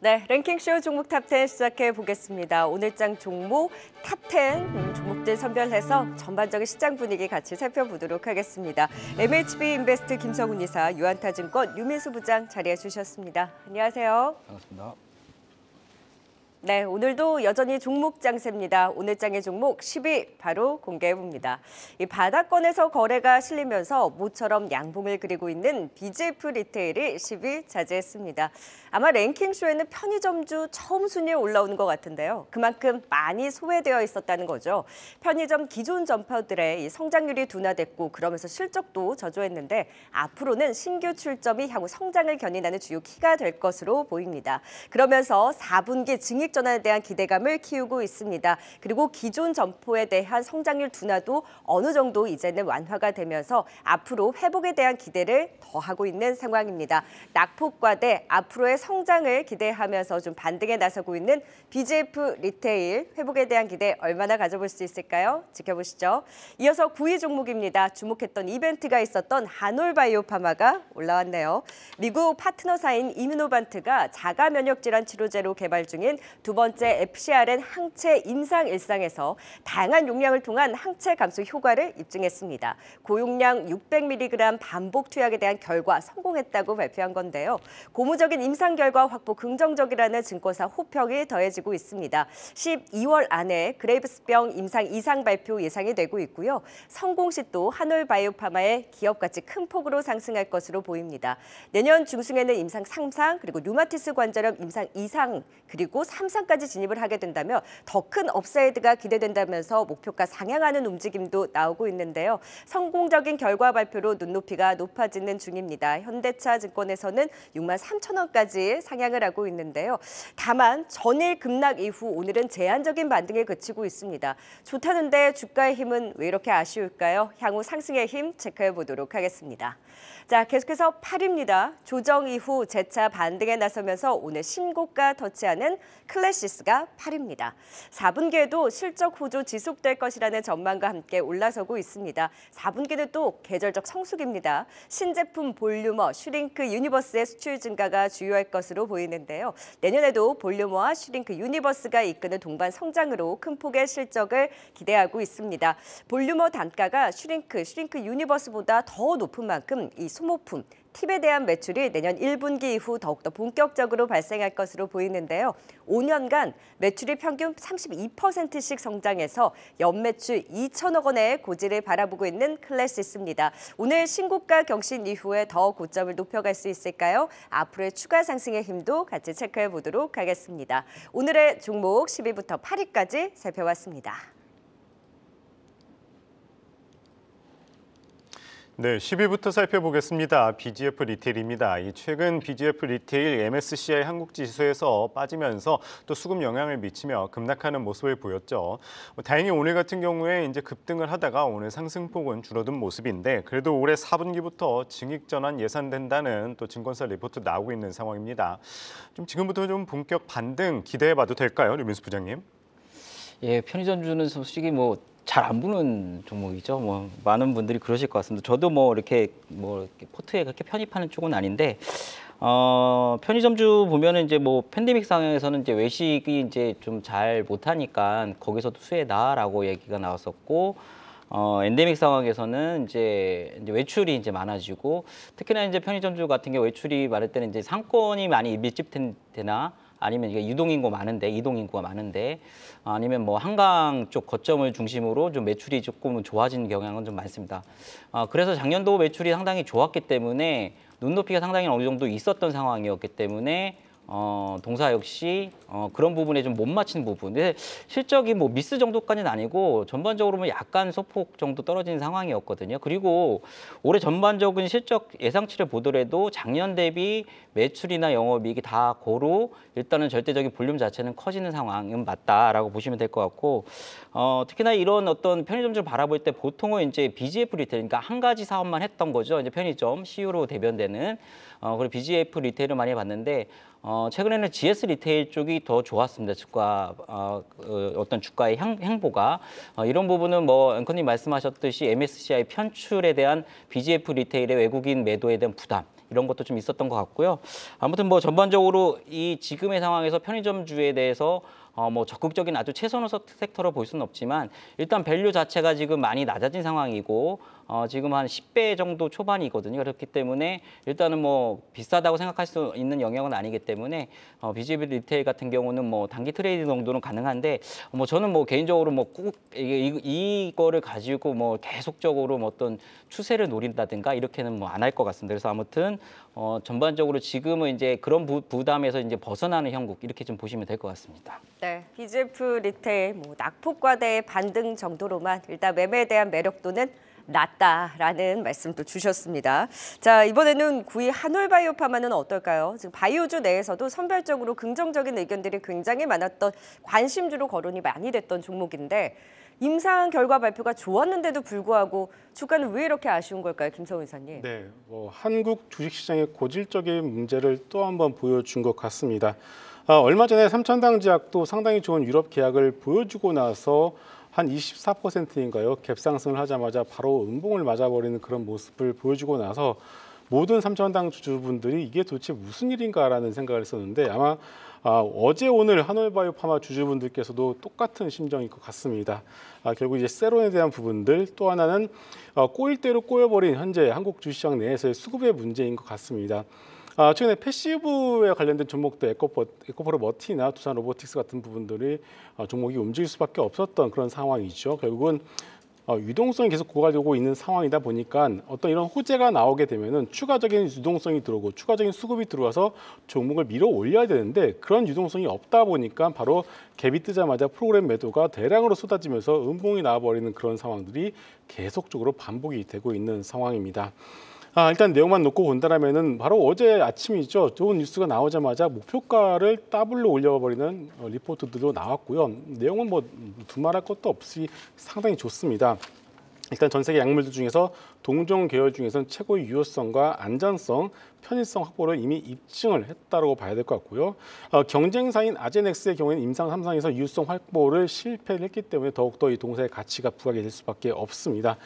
네, 랭킹쇼 종목 탑10 시작해 보겠습니다. 오늘장 종목 탑10 종목들 선별해서 전반적인 시장 분위기 같이 살펴보도록 하겠습니다. MHB 인베스트 김성훈 이사, 유한타증권 유민수 부장 자리해 주셨습니다. 안녕하세요. 반갑습니다. 네, 오늘도 여전히 종목 장세입니다. 오늘 장의 종목 10위 바로 공개해봅니다. 이 바닥권에서 거래가 실리면서 모처럼 양봉을 그리고 있는 BGF 리테일이 10위 차지했습니다. 아마 랭킹쇼에는 편의점주 처음 순위에 올라오는 것 같은데요. 그만큼 많이 소외되어 있었다는 거죠. 편의점 기존 점포들의 이 성장률이 둔화됐고 그러면서 실적도 저조했는데 앞으로는 신규 출점이 향후 성장을 견인하는 주요 키가 될 것으로 보입니다. 그러면서 4분기 증익 전환에 대한 기대감을 키우고 있습니다. 그리고 기존 점포에 대한 성장률 둔화도 어느 정도 이제는 완화가 되면서 앞으로 회복에 대한 기대를 더하고 있는 상황입니다. 낙폭과대 앞으로의 성장을 기대하면서 좀 반등에 나서고 있는 BGF 리테일, 회복에 대한 기대 얼마나 가져볼 수 있을까요? 지켜보시죠. 이어서 9위 종목입니다. 주목했던 이벤트가 있었던 한올바이오파마가 올라왔네요. 미국 파트너사인 이뮤노반트가 자가 면역 질환 치료제로 개발 중인 두 번째 FcRn 항체 임상 일상에서 다양한 용량을 통한 항체 감소 효과를 입증했습니다. 고용량 600mg 반복 투약에 대한 결과 성공했다고 발표한 건데요. 고무적인 임상 결과 확보 긍정적이라는 증권사 호평이 더해지고 있습니다. 12월 안에 그레이브스병 임상 이상 발표 예상이 되고 있고요. 성공 시 또 한올바이오파마의 기업 가치 큰 폭으로 상승할 것으로 보입니다. 내년 중순에는 임상 3상 그리고 류마티스 관절염 임상 2상 그리고 3상까지 진입을 하게 된다면 더 큰 업사이드가 기대된다면서 목표가 상향하는 움직임도 나오고 있는데요. 성공적인 결과 발표로 눈높이가 높아지는 중입니다. 현대차 증권에서는 63,000원까지 상향을 하고 있는데요. 다만 전일 급락 이후 오늘은 제한적인 반등에 그치고 있습니다. 좋다는데 주가의 힘은 왜 이렇게 아쉬울까요? 향후 상승의 힘 체크해 보도록 하겠습니다. 자, 계속해서 8위입니다. 조정 이후 재차 반등에 나서면서 오늘 신고가 터치하는 클래시스가 8위입니다. 4분기에도 실적 호조 지속될 것이라는 전망과 함께 올라서고 있습니다. 4분기는 또 계절적 성수기입니다. 신제품 볼류머, 슈링크 유니버스의 수출 증가가 주요할 것으로 보이는데요. 내년에도 볼류머와 슈링크 유니버스가 이끄는 동반 성장으로 큰 폭의 실적을 기대하고 있습니다. 볼류머 단가가 슈링크 유니버스보다 더 높은 만큼 이 소모품, 팁에 대한 매출이 내년 1분기 이후 더욱더 본격적으로 발생할 것으로 보이는데요. 5년간 매출이 평균 32%씩 성장해서 연매출 2천억 원의 고지를 바라보고 있는 클래시스입니다. 오늘 신고가 경신 이후에 더 고점을 높여갈 수 있을까요? 앞으로의 추가 상승의 힘도 같이 체크해 보도록 하겠습니다. 오늘의 종목 10위부터 8위까지 살펴봤습니다. 네, 10위부터 살펴보겠습니다. BGF 리테일입니다. 최근 BGF 리테일 MSCI 한국 지수에서 빠지면서 또 수급 영향을 미치며 급락하는 모습을 보였죠. 다행히 오늘 같은 경우에 이제 급등을 하다가 오늘 상승폭은 줄어든 모습인데 그래도 올해 4분기부터 증익 전환 예상된다는 또 증권사 리포트 나오고 있는 상황입니다. 좀 지금부터 좀 본격 반등 기대해봐도 될까요, 류민수 부장님? 예, 편의점주는 솔직히 잘 안 보는 종목이죠. 많은 분들이 그러실 것 같습니다. 저도 이렇게 포트에 그렇게 편입하는 쪽은 아닌데, 편의점주 보면은 이제 팬데믹 상황에서는 이제 외식이 이제 좀 잘 못하니까 거기서도 수혜다라고 얘기가 나왔었고, 엔데믹 상황에서는 이제 외출이 이제 많아지고, 특히나 이제 편의점주 같은 경우 외출이 많을 때는 이제 상권이 많이 밀집되나, 아니면 이게 이동인구가 많은데, 아니면 한강 쪽 거점을 중심으로 좀 매출이 조금 좋아지는 경향은 좀 많습니다. 그래서 작년도 매출이 상당히 좋았기 때문에 눈높이가 상당히 어느 정도 있었던 상황이었기 때문에 동사 역시 그런 부분에 좀 못 맞히는 부분. 근데 실적이 미스 정도까지는 아니고 전반적으로 약간 소폭 정도 떨어지는 상황이었거든요. 그리고 올해 전반적인 실적 예상치를 보더라도 작년 대비 매출이나 영업이익이 다 고루 일단은 절대적인 볼륨 자체는 커지는 상황은 맞다라고 보시면 될 것 같고, 특히나 이런 어떤 편의점주를 바라볼 때 보통은 이제 BGF 리테일, 그러니까 한 가지 사업만 했던 거죠. 이제 편의점 CU로 대변되는 그리고 BGF 리테일을 많이 봤는데. 최근에는 GS 리테일 쪽이 더 좋았습니다. 어떤 주가의 행보가. 이런 부분은 앵커님 말씀하셨듯이 MSCI 편출에 대한 BGF 리테일의 외국인 매도에 대한 부담, 이런 것도 좀 있었던 것 같고요. 아무튼 뭐 전반적으로 이 지금의 상황에서 편의점주에 대해서 뭐 적극적인 아주 최선호 섹터로 볼 수는 없지만 일단 밸류 자체가 지금 많이 낮아진 상황이고 지금 한 10배 정도 초반이거든요. 그렇기 때문에 일단은 뭐 비싸다고 생각할 수 있는 영역은 아니기 때문에 BJB 리테일 같은 경우는 뭐 단기 트레이드 정도는 가능한데 뭐 저는 뭐 개인적으로 뭐 꼭 이거를 가지고 뭐 계속적으로 뭐 어떤 추세를 노린다든가 이렇게는 뭐 안 할 것 같습니다. 그래서 아무튼 전반적으로 지금은 이제 그런 부담에서 이제 벗어나는 형국 이렇게 좀 보시면 될 것 같습니다. 네, BJF 리테일 뭐 낙폭과대의 반등 정도로만 일단 매매에 대한 매력도는 낮다라는 말씀도 주셨습니다. 자, 이번에는 9위 한올바이오파마는 어떨까요? 지금 바이오주 내에서도 선별적으로 긍정적인 의견들이 굉장히 많았던 관심주로 거론이 많이 됐던 종목인데 임상 결과 발표가 좋았는데도 불구하고 주가는 왜 이렇게 아쉬운 걸까요, 김성훈 이사님? 네, 한국 주식시장의 고질적인 문제를 또 한 번 보여준 것 같습니다. 얼마 전에 삼천당 제약도 상당히 좋은 유럽 계약을 보여주고 나서 한 24%인가요? 갭상승을 하자마자 바로 음봉을 맞아버리는 그런 모습을 보여주고 나서 모든 삼천당 주주분들이 이게 도대체 무슨 일인가라는 생각을 했었는데 아마 어제 오늘 한올바이오파마 주주분들께서도 똑같은 심정일 것 같습니다. 결국 이제 세론에 대한 부분들 또 하나는 꼬일 대로 꼬여버린 현재 한국 주식시장 내에서의 수급의 문제인 것 같습니다. 최근에 패시브에 관련된 종목도 에코프로 머티나 두산 로보틱스 같은 부분들이 종목이 움직일 수밖에 없었던 그런 상황이죠. 결국은 유동성이 계속 고갈되고 있는 상황이다 보니까 어떤 이런 호재가 나오게 되면은 추가적인 유동성이 들어오고 추가적인 수급이 들어와서 종목을 밀어 올려야 되는데 그런 유동성이 없다 보니까 바로 갭이 뜨자마자 프로그램 매도가 대량으로 쏟아지면서 음봉이 나와버리는 그런 상황들이 계속적으로 반복이 되고 있는 상황입니다. 일단 내용만 놓고 본다면은 바로 어제 아침이죠. 좋은 뉴스가 나오자마자 목표가를 더블로 올려버리는 리포트들도 나왔고요. 내용은 뭐 두말할 것도 없이 상당히 좋습니다. 일단 전 세계 약물들 중에서 동종 계열 중에서는 최고의 유효성과 안전성, 편의성 확보를 이미 입증을 했다고 봐야 될 것 같고요. 경쟁사인 아제넥스의 경우에는 임상 3상에서 유효성 확보를 실패를 했기 때문에 더욱더 이 동사의 가치가 부각이 될 수밖에 없습니다.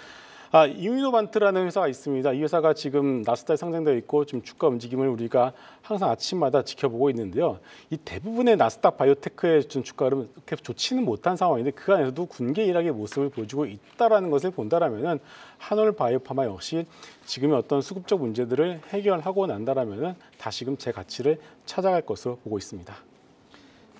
이뮤노반트라는 회사가 있습니다. 이 회사가 지금 나스닥에 상장되어 있고 지금 주가 움직임을 우리가 항상 아침마다 지켜보고 있는데요. 이 대부분의 나스닥 바이오테크의 주가는 그렇게 좋지는 못한 상황인데 그 안에서도 군계일학의 모습을 보여주고 있다는 것을 본다라면은 한올바이오파마 역시 지금의 어떤 수급적 문제들을 해결하고 난다라면은 다시금 제 가치를 찾아갈 것으로 보고 있습니다.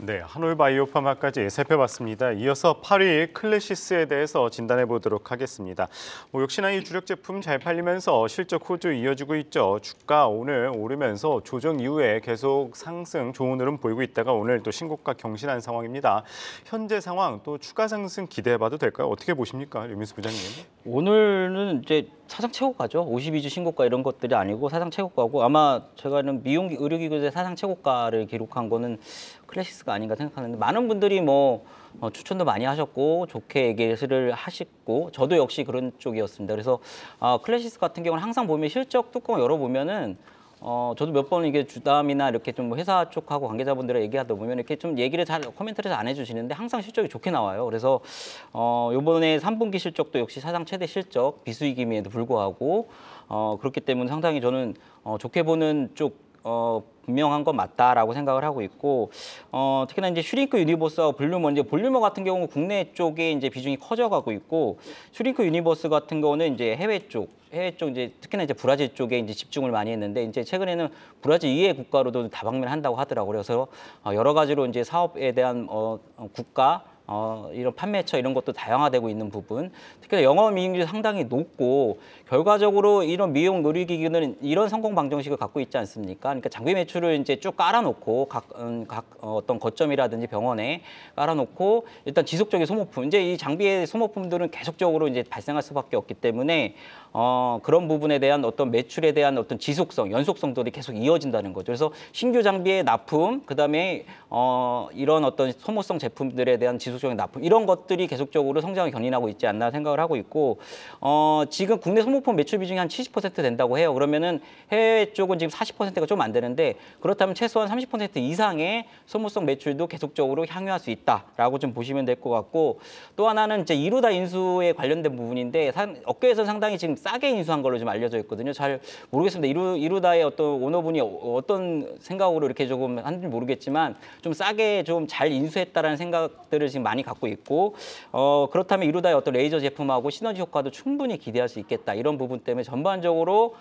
네, 한올바이오파마까지 살펴봤습니다. 이어서 8위 클래시스에 대해서 진단해 보도록 하겠습니다. 역시나 이 주력 제품 잘 팔리면서 실적 호조 이어지고 있죠. 주가 오늘 오르면서 조정 이후에 계속 상승 좋은 흐름 보이고 있다가 오늘 또 신고가 경신한 상황입니다. 현재 상황 또 추가 상승 기대해봐도 될까요? 어떻게 보십니까, 류민수 부장님? 오늘은 이제 사상 최고가죠. 52주 신고가 이런 것들이 아니고 사상 최고가고 아마 제가는 미용 의료기구의 사상 최고가를 기록한 거는 클래시스가 아닌가 생각하는데 많은 분들이 뭐 추천도 많이 하셨고 좋게 얘기를 하시고 저도 역시 그런 쪽이었습니다. 그래서 클래시스 같은 경우는 항상 보면 실적 뚜껑 열어보면은 저도 몇 번 이게 주담이나 이렇게 좀 회사 쪽하고 관계자분들과 얘기하다 보면 이렇게 좀 얘기를 잘 코멘트를 잘 안 해주시는데 항상 실적이 좋게 나와요. 그래서 이번에 3분기 실적도 역시 사상 최대 실적 비수익임에도 불구하고 그렇기 때문에 상당히 저는 좋게 보는 쪽 분명한 건 맞다라고 생각을 하고 있고 특히나 이제 슈링크 유니버스와 볼류머 이제 볼류머 같은 경우 국내 쪽에 이제 비중이 커져가고 있고 슈링크 유니버스 같은 경우는 이제 해외 쪽 이제 특히나 이제 브라질 쪽에 이제 집중을 많이 했는데 이제 최근에는 브라질 이외의 국가로도 다방면을 한다고 하더라고요. 그래서 여러 가지로 이제 사업에 대한 국가 이런 판매처 이런 것도 다양화되고 있는 부분, 특히 영업이익률이 상당히 높고 결과적으로 이런 미용 의료기기는 이런 성공 방정식을 갖고 있지 않습니까? 그러니까 장비 매출을 이제 쭉 깔아놓고 각 어떤 거점이라든지 병원에 깔아놓고 일단 지속적인 소모품, 이제 이 장비의 소모품들은 계속적으로 이제 발생할 수밖에 없기 때문에 그런 부분에 대한 어떤 매출에 대한 어떤 지속성, 연속성들이 계속 이어진다는 거죠. 그래서 신규 장비의 납품, 그다음에 이런 어떤 소모성 제품들에 대한 지속 계속적인 납품 이런 것들이 계속적으로 성장을 견인하고 있지 않나 생각을 하고 있고 지금 국내 소모품 매출 비중이 한 70% 된다고 해요. 그러면은 해외 쪽은 지금 40%가 좀 안 되는데 그렇다면 최소한 30% 이상의 소모성 매출도 계속적으로 향유할 수 있다라고 좀 보시면 될 것 같고 또 하나는 이제 이루다 인수에 관련된 부분인데 업계에서는 상당히 지금 싸게 인수한 걸로 좀 알려져 있거든요. 잘 모르겠습니다. 이루다의 어떤 오너분이 어떤 생각으로 이렇게 조금 하는지 모르겠지만 좀 싸게 좀 잘 인수했다라는 생각들을 지금 많이 갖고 있고 그렇다면 이루다의 어떤 레이저 제품하고 시너지 효과도 충분히 기대할 수 있겠다. 이런 부분 때문에 전반적으로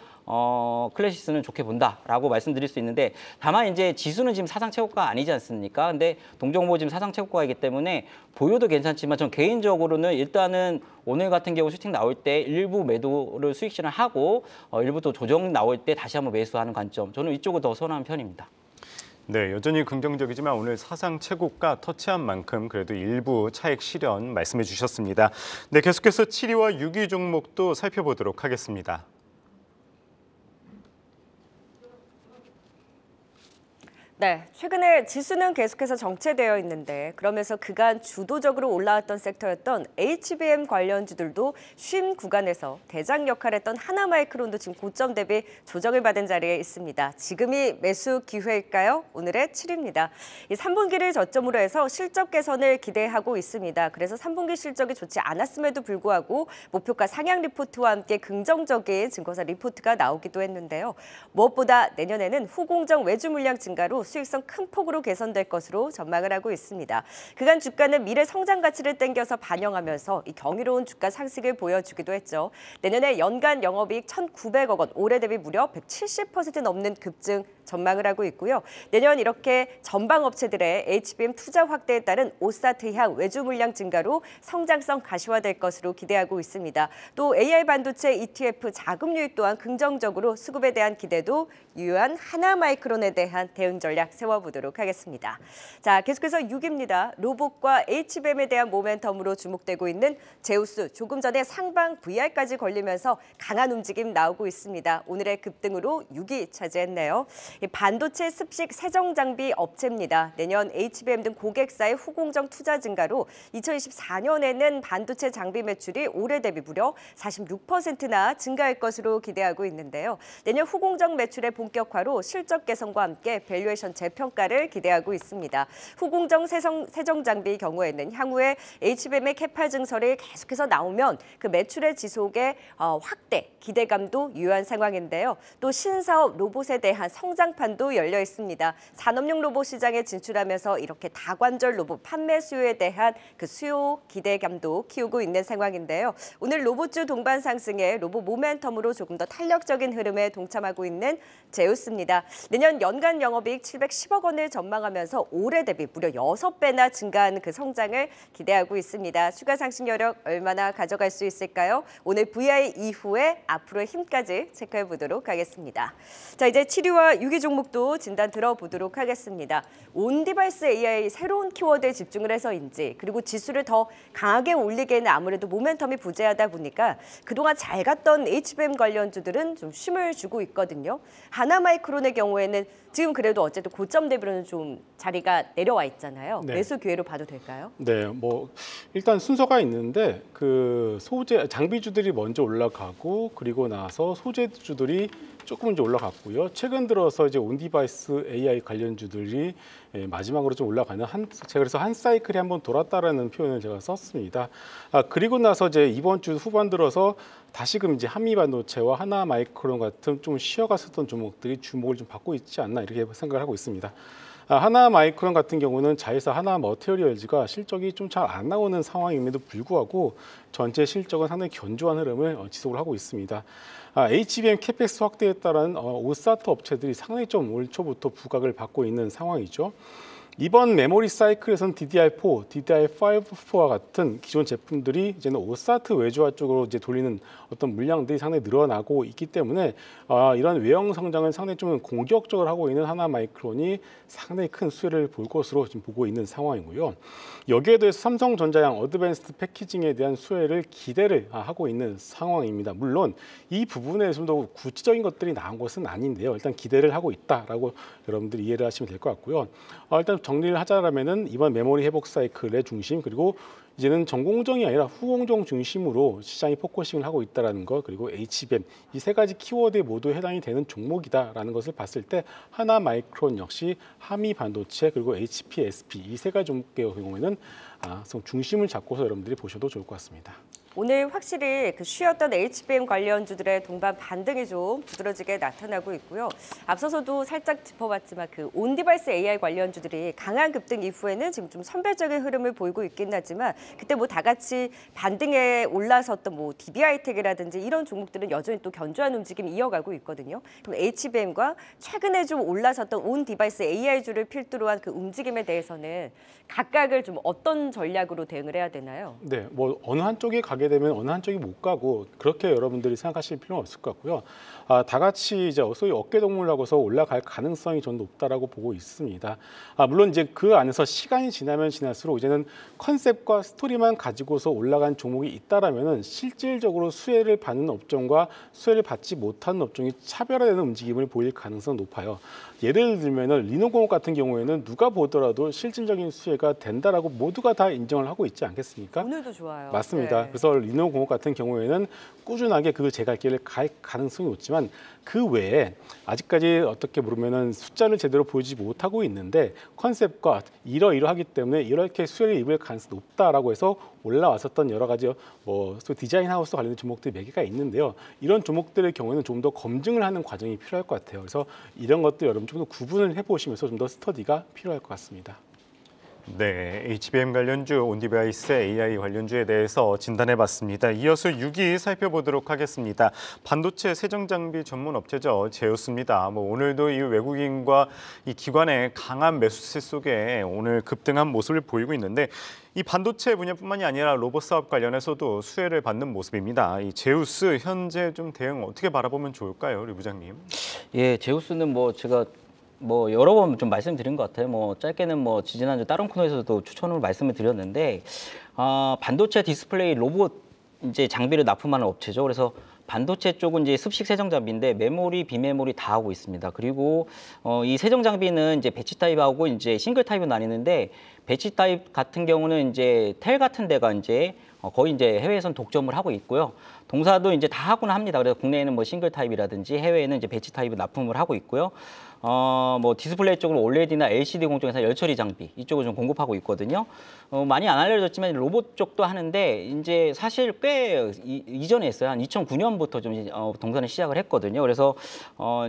클래시스는 좋게 본다라고 말씀드릴 수 있는데 다만 이제 지수는 지금 사상 최고가 아니지 않습니까? 근데 동종모 지금 사상 최고가이기 때문에 보유도 괜찮지만 전 개인적으로는 일단은 오늘 같은 경우 슈팅 나올 때 일부 매도를 수익 실현하고 일부 또 조정 나올 때 다시 한번 매수하는 관점. 저는 이쪽을 더 선호하는 편입니다. 네, 여전히 긍정적이지만 오늘 사상 최고가 터치한 만큼 그래도 일부 차익 실현 말씀해 주셨습니다. 네, 계속해서 7위와 6위 종목도 살펴보도록 하겠습니다. 네, 최근에 지수는 계속해서 정체되어 있는데 그러면서 그간 주도적으로 올라왔던 섹터였던 HBM 관련주들도 쉼 구간에서 대장 역할했던 하나마이크론도 지금 고점 대비 조정을 받은 자리에 있습니다. 지금이 매수 기회일까요? 오늘의 7위입니다. 이 3분기를 저점으로 해서 실적 개선을 기대하고 있습니다. 그래서 3분기 실적이 좋지 않았음에도 불구하고 목표가 상향 리포트와 함께 긍정적인 증거사 리포트가 나오기도 했는데요. 무엇보다 내년에는 후공정 외주 물량 증가로 수익성 큰 폭으로 개선될 것으로 전망을 하고 있습니다. 그간 주가는 미래 성장 가치를 땡겨서 반영하면서 이 경이로운 주가 상승을 보여주기도 했죠. 내년에 연간 영업이익 1,900억 원, 올해 대비 무려 170% 넘는 급증 전망을 하고 있고요. 내년 이렇게 전방 업체들의 HBM 투자 확대에 따른 오사트 향 외주 물량 증가로 성장성 가시화될 것으로 기대하고 있습니다. 또 AI 반도체 ETF 자금 유입 또한 긍정적으로 수급에 대한 기대도 유효한 하나마이크론에 대한 대응 전략 세워보도록 하겠습니다. 자, 계속해서 6위입니다. 로봇과 HBM에 대한 모멘텀으로 주목되고 있는 제우스, 조금 전에 상방 VR까지 걸리면서 강한 움직임 나오고 있습니다. 오늘의 급등으로 6위 차지했네요. 반도체 습식 세정 장비 업체입니다. 내년 HBM 등 고객사의 후공정 투자 증가로 2024년에는 반도체 장비 매출이 올해 대비 무려 46%나 증가할 것으로 기대하고 있는데요. 내년 후공정 매출의 본격화로 실적 개선과 함께 밸류에이션 재평가를 기대하고 있습니다. 후공정 세정 장비 경우에는 향후에 HBM의 캐파 증설이 계속해서 나오면 그 매출의 지속의 확대, 기대감도 유효한 상황인데요. 또 신사업 로봇에 대한 성장판도 열려 있습니다. 산업용 로봇 시장에 진출하면서 이렇게 다관절 로봇 판매 수요에 대한 그 수요 기대감도 키우고 있는 상황인데요. 오늘 로봇주 동반 상승에 로봇 모멘텀으로 조금 더 탄력적인 흐름에 동참하고 있는 제우스입니다. 내년 연간 영업이익 710억 원을 전망하면서 올해 대비 무려 6배나 증가한 그 성장을 기대하고 있습니다. 추가 상승 여력 얼마나 가져갈 수 있을까요? 오늘 VI 이후에 앞으로의 힘까지 체크해 보도록 하겠습니다. 자, 이제 7위와 6위 종목도 진단 들어보도록 하겠습니다. 온 디바이스 AI 새로운 키워드에 집중을 해서인지 그리고 지수를 더 강하게 올리기에는 아무래도 모멘텀이 부재하다 보니까 그동안 잘 갔던 HBM 관련주들은 좀 쉼을 주고 있거든요. 하나마이크론의 경우에는 지금 그래도 어쨌든 고점 대비로는 좀 자리가 내려와 있잖아요. 네. 매수 기회로 봐도 될까요? 네, 뭐 일단 순서가 있는데 그 소재 장비주들이 먼저 올라가고 그리고 나서 소재주들이 조금 이제 올라갔고요. 최근 들어서 이제 온디바이스 AI 관련주들이 마지막으로 좀 올라가는 제가 그래서 한 사이클이 한번 돌았다라는 표현을 제가 썼습니다. 그리고 나서 이제 이번 주 후반 들어서 다시금 이제 한미반도체와 하나마이크론 같은 좀 쉬어갔었던 종목들이 주목을 좀 받고 있지 않나 이렇게 생각을 하고 있습니다. 하나마이크론 같은 경우는 자회사 하나머티리얼즈가 실적이 좀 잘 안 나오는 상황임에도 불구하고 전체 실적은 상당히 견조한 흐름을 지속을 하고 있습니다. HBM 캐펙스 확대에 따른 오사트 업체들이 상당히 좀 올 초부터 부각을 받고 있는 상황이죠. 이번 메모리 사이클에서는 DDR4, DDR5와 같은 기존 제품들이 이제는 오사트 외주화 쪽으로 이제 돌리는 어떤 물량들이 상당히 늘어나고 있기 때문에 이런 외형 성장은 상당히 좀 공격적으로 하고 있는 하나마이크론이 상당히 큰 수혜를 볼 것으로 지금 보고 있는 상황이고요. 여기에 대해서 삼성전자양 어드밴스드 패키징에 대한 수혜를 기대를 하고 있는 상황입니다. 물론 이 부분에 좀 더 구체적인 것들이 나온 것은 아닌데요. 일단 기대를 하고 있다라고 여러분들이 이해를 하시면 될 것 같고요. 일단 정리를 하자라면은 이번 메모리 회복 사이클의 중심 그리고 이제는 전공정이 아니라 후공정 중심으로 시장이 포커싱을 하고 있다는 것 그리고 HBM 이 세 가지 키워드에 모두 해당이 되는 종목이다라는 것을 봤을 때 하나마이크론 역시 하미 반도체 그리고 HPSP 이 세 가지 종목의 경우에는 중심을 잡고서 여러분들이 보셔도 좋을 것 같습니다. 오늘 확실히 그 쉬었던 HBM 관련주들의 동반 반등이 좀 두드러지게 나타나고 있고요. 앞서서도 살짝 짚어봤지만 그 온디바이스 AI 관련주들이 강한 급등 이후에는 지금 좀 선별적인 흐름을 보이고 있긴 하지만 그때 뭐 다 같이 반등에 올라섰던 뭐 DB하이텍이라든지 이런 종목들은 여전히 또 견조한 움직임 이어가고 있거든요. 그럼 HBM과 최근에 좀 올라섰던 온디바이스 AI주를 필두로 한 그 움직임에 대해서는 각각을 좀 어떤 전략으로 대응을 해야 되나요? 네, 뭐 어느 한쪽에 가게 되면 어느 한쪽이 못 가고 그렇게 여러분들이 생각하실 필요는 없을 것 같고요. 다 같이 이제 소위 어깨 동무라고서 올라갈 가능성이 좀 높다라고 보고 있습니다. 물론 이제 그 안에서 시간이 지나면 지날수록 이제는 컨셉과 스토리만 가지고서 올라간 종목이 있다라면은 실질적으로 수혜를 받는 업종과 수혜를 받지 못하는 업종이 차별화되는 움직임을 보일 가능성은 높아요. 예를 들면은 리노공업 같은 경우에는 누가 보더라도 실질적인 수혜가 된다라고 모두가 다 인정을 하고 있지 않겠습니까? 오늘도 좋아요. 맞습니다. 네. 그래서 리노공업 같은 경우에는 꾸준하게 그 제갈길을 갈 가능성이 높지만 그 외에 아직까지 어떻게 보면은 숫자를 제대로 보이지 못하고 있는데 컨셉과 이러이러하기 때문에 이렇게 수혜를 입을 가능성이 높다라고 해서 올라왔었던 여러 가지 뭐 디자인 하우스 관련된 종목들이 몇 개가 있는데요. 이런 종목들의 경우에는 좀 더 검증을 하는 과정이 필요할 것 같아요. 그래서 이런 것들 여러분 좀 더 구분을 해보시면서 좀 더 스터디가 필요할 것 같습니다. 네, HBM 관련주, 온디바이스 AI 관련주에 대해서 진단해봤습니다. 이어서 6위 살펴보도록 하겠습니다. 반도체 세정장비 전문 업체죠. 제우스입니다. 오늘도 이 외국인과 이 기관의 강한 매수세 속에 오늘 급등한 모습을 보이고 있는데 이 반도체 분야뿐만이 아니라 로봇 사업 관련해서도 수혜를 받는 모습입니다. 이 제우스 현재 좀 대응 어떻게 바라보면 좋을까요, 류 부장님? 예, 제우스는 제가 여러 번 좀 말씀드린 것 같아요. 짧게는 지지난주 다른 코너에서도 추천을 말씀을 드렸는데 반도체 디스플레이 로봇 이제 장비를 납품하는 업체죠. 그래서 반도체 쪽은 이제 습식 세정 장비인데 메모리, 비메모리 다 하고 있습니다. 그리고 이 세정 장비는 이제 배치 타입하고 이제 싱글 타입은 나뉘는데 배치 타입 같은 경우는 이제 텔 같은 데가 이제 거의 이제 해외에선 독점을 하고 있고요. 동사도 이제 다 하고는 합니다. 그래서 국내에는 싱글 타입이라든지 해외에는 이제 배치 타입을 납품을 하고 있고요. 디스플레이 쪽으로 OLED나 LCD 공정에서 열처리 장비 이쪽을 좀 공급하고 있거든요. 많이 안 알려졌지만 로봇 쪽도 하는데 이제 사실 꽤 이전에 했어요. 한 2009년부터 좀 동사는 시작을 했거든요. 그래서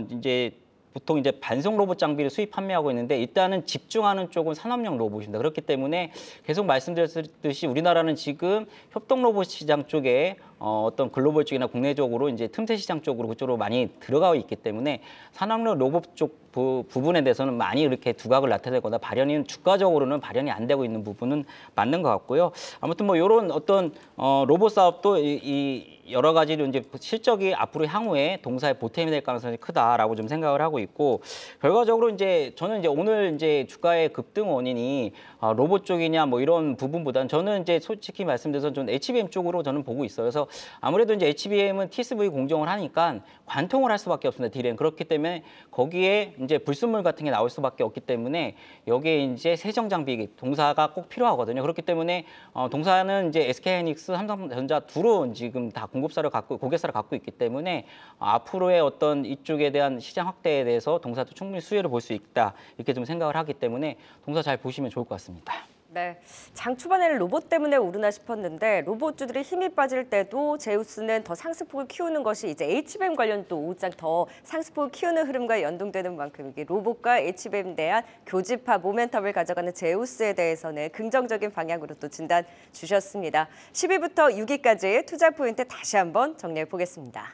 이제 보통 이제 반송 로봇 장비를 수입 판매하고 있는데 일단은 집중하는 쪽은 산업용 로봇입니다. 그렇기 때문에 계속 말씀드렸듯이 우리나라는 지금 협동 로봇 시장 쪽에 어떤 글로벌 쪽이나 국내적으로 이제 틈새 시장 쪽으로 그쪽으로 많이 들어가고 있기 때문에 산업용 로봇 쪽 부분에 대해서는 많이 이렇게 두각을 나타내거나 발현이 주가적으로는 발현이 안 되고 있는 부분은 맞는 것 같고요. 아무튼 이런 어떤 로봇 사업도 이 여러 가지로 이제 실적이 앞으로 향후에 동사에 보탬이 될 가능성이 크다라고 좀 생각을 하고 있고 결과적으로 이제 저는 이제 오늘 이제 주가의 급등 원인이 로봇 쪽이냐 이런 부분보다는 저는 이제 솔직히 말씀드려서 좀 HBM 쪽으로 저는 보고 있어요. 그래서 아무래도 이제 HBM은 TSV 공정을 하니까 관통을 할 수밖에 없습니다. D램 그렇기 때문에 거기에 이제 불순물 같은 게 나올 수밖에 없기 때문에 여기에 이제 세정 장비 동사가 꼭 필요하거든요. 그렇기 때문에 동사는 이제 SK하이닉스, 삼성전자 두루 지금 다 고객사를 갖고 있기 때문에 앞으로의 어떤 이쪽에 대한 시장 확대에 대해서 동사도 충분히 수혜를 볼 수 있다 이렇게 좀 생각을 하기 때문에 동사 잘 보시면 좋을 것 같습니다. 네, 장 초반에는 로봇 때문에 오르나 싶었는데 로봇주들이 힘이 빠질 때도 제우스는 더 상승폭을 키우는 것이 이제 HBM 관련 또 오장 더 상승폭을 키우는 흐름과 연동되는 만큼 이게 로봇과 HBM에 대한 교집합 모멘텀을 가져가는 제우스에 대해서는 긍정적인 방향으로 또 진단 주셨습니다. 10위부터 6위까지 투자 포인트 다시 한번 정리해 보겠습니다.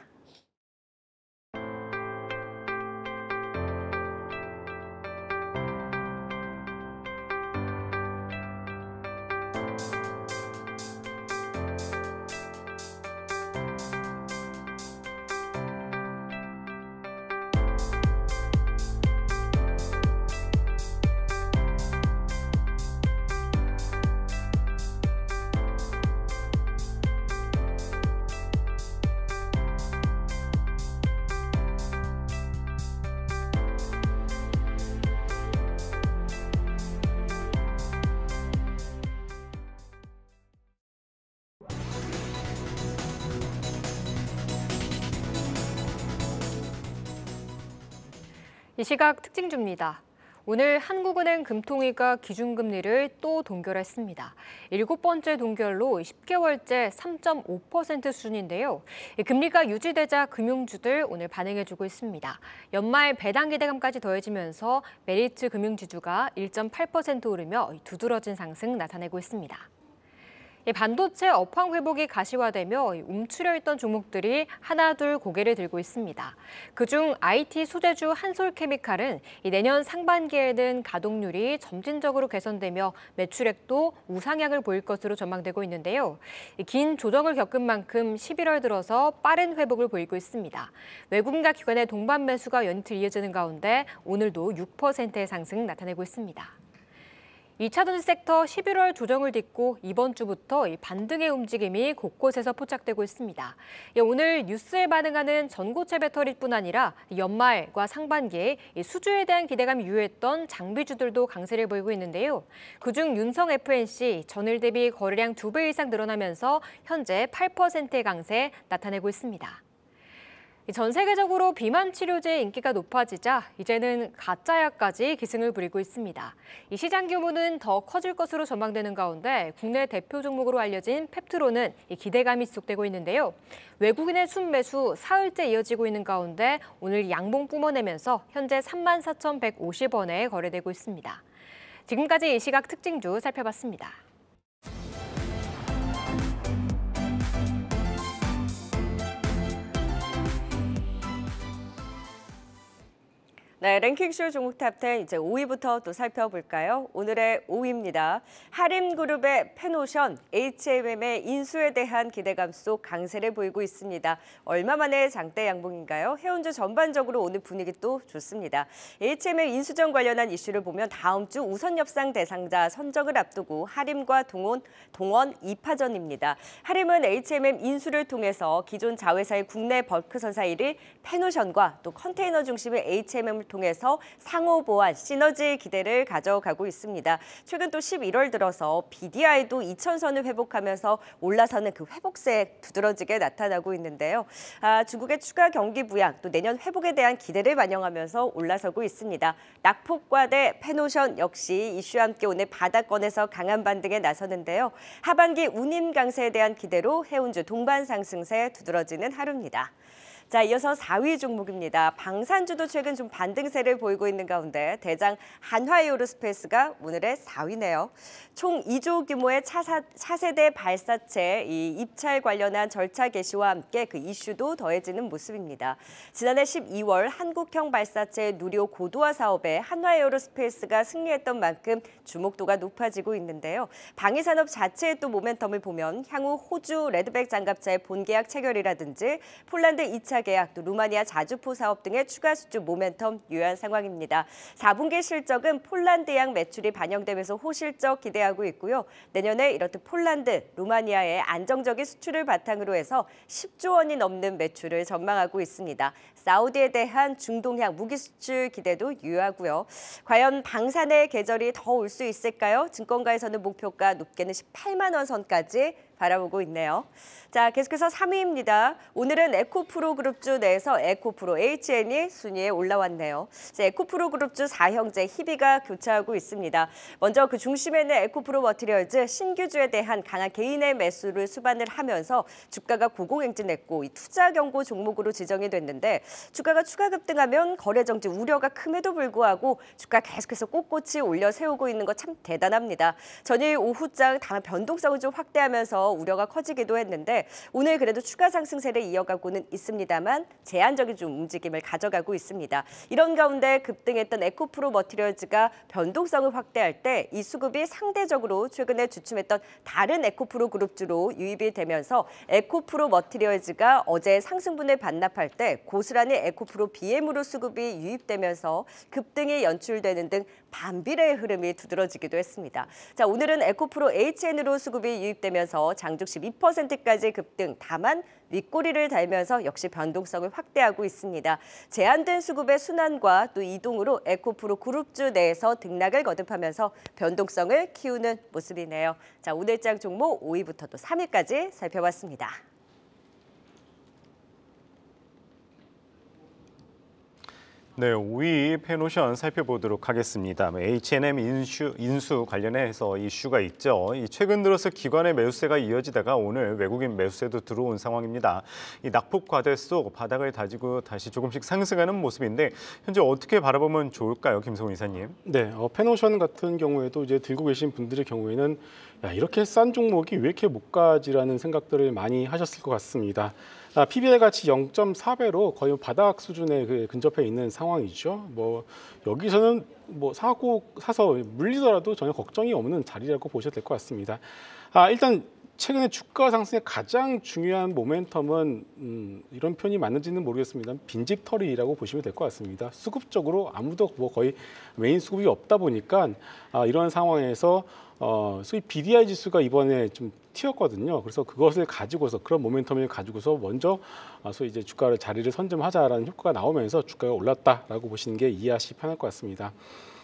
이 시각 특징주입니다. 오늘 한국은행 금통위가 기준금리를 또 동결했습니다. 7번째 동결로 10개월째 3.5% 수준인데요. 금리가 유지되자 금융주들 오늘 반응해주고 있습니다. 연말 배당 기대감까지 더해지면서 메리츠 금융지주가 1.8% 오르며 두드러진 상승 나타내고 있습니다. 반도체 업황 회복이 가시화되며 움츠려 있던 종목들이 하나둘 고개를 들고 있습니다. 그중 IT 소재주 한솔케미칼은 내년 상반기에는 가동률이 점진적으로 개선되며 매출액도 우상향을 보일 것으로 전망되고 있는데요. 긴 조정을 겪은 만큼 11월 들어서 빠른 회복을 보이고 있습니다. 외국인과 기관의 동반 매수가 연이틀 이어지는 가운데 오늘도 6%의 상승 나타내고 있습니다. 2차 전지 섹터 11월 조정을 딛고 이번 주부터 반등의 움직임이 곳곳에서 포착되고 있습니다. 오늘 뉴스에 반응하는 전고체 배터리뿐 아니라 연말과 상반기에 수주에 대한 기대감이 유효했던 장비주들도 강세를 보이고 있는데요. 그중 윤성 FNC 전일 대비 거래량 2배 이상 늘어나면서 현재 8%의 강세 나타내고 있습니다. 전 세계적으로 비만 치료제의 인기가 높아지자 이제는 가짜약까지 기승을 부리고 있습니다. 이 시장 규모는 더 커질 것으로 전망되는 가운데 국내 대표 종목으로 알려진 펩트로는 기대감이 지속되고 있는데요. 외국인의 순매수 사흘째 이어지고 있는 가운데 오늘 양봉 뿜어내면서 현재 34,150원에 거래되고 있습니다. 지금까지 이 시각 특징주 살펴봤습니다. 네, 랭킹쇼 종목 탑10 이제 5위부터 또 살펴볼까요? 오늘의 5위입니다. 하림그룹의 페노션, HMM의 인수에 대한 기대감 속 강세를 보이고 있습니다. 얼마 만에 장대 양봉인가요? 해운주 전반적으로 오늘 분위기 또 좋습니다. HMM 인수전 관련한 이슈를 보면 다음 주 우선 협상 대상자 선정을 앞두고 하림과 동원 2파전입니다. 하림은 HMM 인수를 통해서 기존 자회사의 국내 벌크선사 1위 페노션과 또 컨테이너 중심의 HMM을 통해서 상호 보완, 시너지 기대를 가져가고 있습니다. 최근 또 11월 들어서 BDI도 2,000선을 회복하면서 올라서는 그 회복세 두드러지게 나타나고 있는데요. 중국의 추가 경기 부양, 또 내년 회복에 대한 기대를 반영하면서 올라서고 있습니다. 낙폭과대 페노션 역시 이슈와 함께 오늘 바닥권에서 강한 반등에 나서는데요. 하반기 운임 강세에 대한 기대로 해운주 동반 상승세 두드러지는 하루입니다. 자, 이어서 4위 종목입니다. 방산주도 최근 좀 반등세를 보이고 있는 가운데 대장 한화에어로스페이스가 오늘의 4위네요. 총 2조 규모의 차세대 발사체 입찰 관련한 절차 개시와 함께 그 이슈도 더해지는 모습입니다. 지난해 12월 한국형 발사체 누리호 고도화 사업에 한화에어로스페이스가 승리했던 만큼 주목도가 높아지고 있는데요. 방위산업 자체의 또 모멘텀을 보면 향후 호주 레드백 장갑차의 본계약 체결이라든지 폴란드 2차 계약, 또 루마니아 자주포 사업 등의 추가 수주 모멘텀 유효한 상황입니다. 4분기 실적은 폴란드양 매출이 반영되면서 호실적 기대하고 있고요. 내년에 이렇듯 폴란드, 루마니아의 안정적인 수출을 바탕으로 해서 10조 원이 넘는 매출을 전망하고 있습니다. 사우디에 대한 중동향 무기 수출 기대도 유효하고요. 과연 방산의 계절이 더 올 수 있을까요? 증권가에서는 목표가 높게는 18만 원 선까지 바라보고 있네요. 자, 계속해서 3위입니다. 오늘은 에코프로 그룹주 내에서 에코프로 HN이 순위에 올라왔네요. 에코프로 그룹주 4형제 희비가 교차하고 있습니다. 먼저 그 중심에는 에코프로 머티리얼즈 신규주에 대한 강한 개인의 매수를 수반을 하면서 주가가 고공행진했고 이 투자 경고 종목으로 지정이 됐는데 주가가 추가 급등하면 거래 정지 우려가 큼에도 불구하고 주가 계속해서 꼿꼿이 올려 세우고 있는 거 참 대단합니다. 전일 오후장 다만 변동성을 좀 확대하면서 우려가 커지기도 했는데 오늘 그래도 추가 상승세를 이어가고는 있습니다만 제한적인 좀 움직임을 가져가고 있습니다. 이런 가운데 급등했던 에코프로 머티리얼즈가 변동성을 확대할 때 이 수급이 상대적으로 최근에 주춤했던 다른 에코프로 그룹주로 유입이 되면서 에코프로 머티리얼즈가 어제 상승분을 반납할 때 고스란히 에코프로 BM으로 수급이 유입되면서 급등이 연출되는 등 반비례의 흐름이 두드러지기도 했습니다. 자, 오늘은 에코프로 HN으로 수급이 유입되면서 장중 12%까지 급등, 다만 윗꼬리를 달면서 역시 변동성을 확대하고 있습니다. 제한된 수급의 순환과 또 이동으로 에코프로 그룹주 내에서 등락을 거듭하면서 변동성을 키우는 모습이네요. 자, 오늘장 종목 5위부터 또 3위까지 살펴봤습니다. 네, 5위 페노션 살펴보도록 하겠습니다. H&M 인수 관련해서 이슈가 있죠. 최근 들어서 기관의 매수세가 이어지다가 오늘 외국인 매수세도 들어온 상황입니다. 이 낙폭 과대 속 바닥을 다지고 다시 조금씩 상승하는 모습인데 현재 어떻게 바라보면 좋을까요, 김성훈 이사님? 네, 페노션 같은 경우에도 이제 들고 계신 분들의 경우에는 야, 이렇게 싼 종목이 왜 이렇게 못 가지라는 생각들을 많이 하셨을 것 같습니다. PBR 가치 0.4배로 거의 바닥 수준에 근접해 있는 상황이죠. 뭐 여기서는 뭐 사서 물리더라도 전혀 걱정이 없는 자리라고 보셔도 될 것 같습니다. 일단 최근에 주가 상승의 가장 중요한 모멘텀은 이런 표현이 맞는지는 모르겠습니다. 빈집털이라고 보시면 될 것 같습니다. 수급적으로 아무도 뭐 거의 메인 수급이 없다 보니까 이런 상황에서 소위 BDI 지수가 이번에 좀 튀었거든요. 그래서 그것을 가지고서 그런 모멘텀을 가지고서 먼저 소위 이제 주가를 자리를 선점하자라는 효과가 나오면서 주가가 올랐다라고 보시는 게 이해하시기 편할 것 같습니다.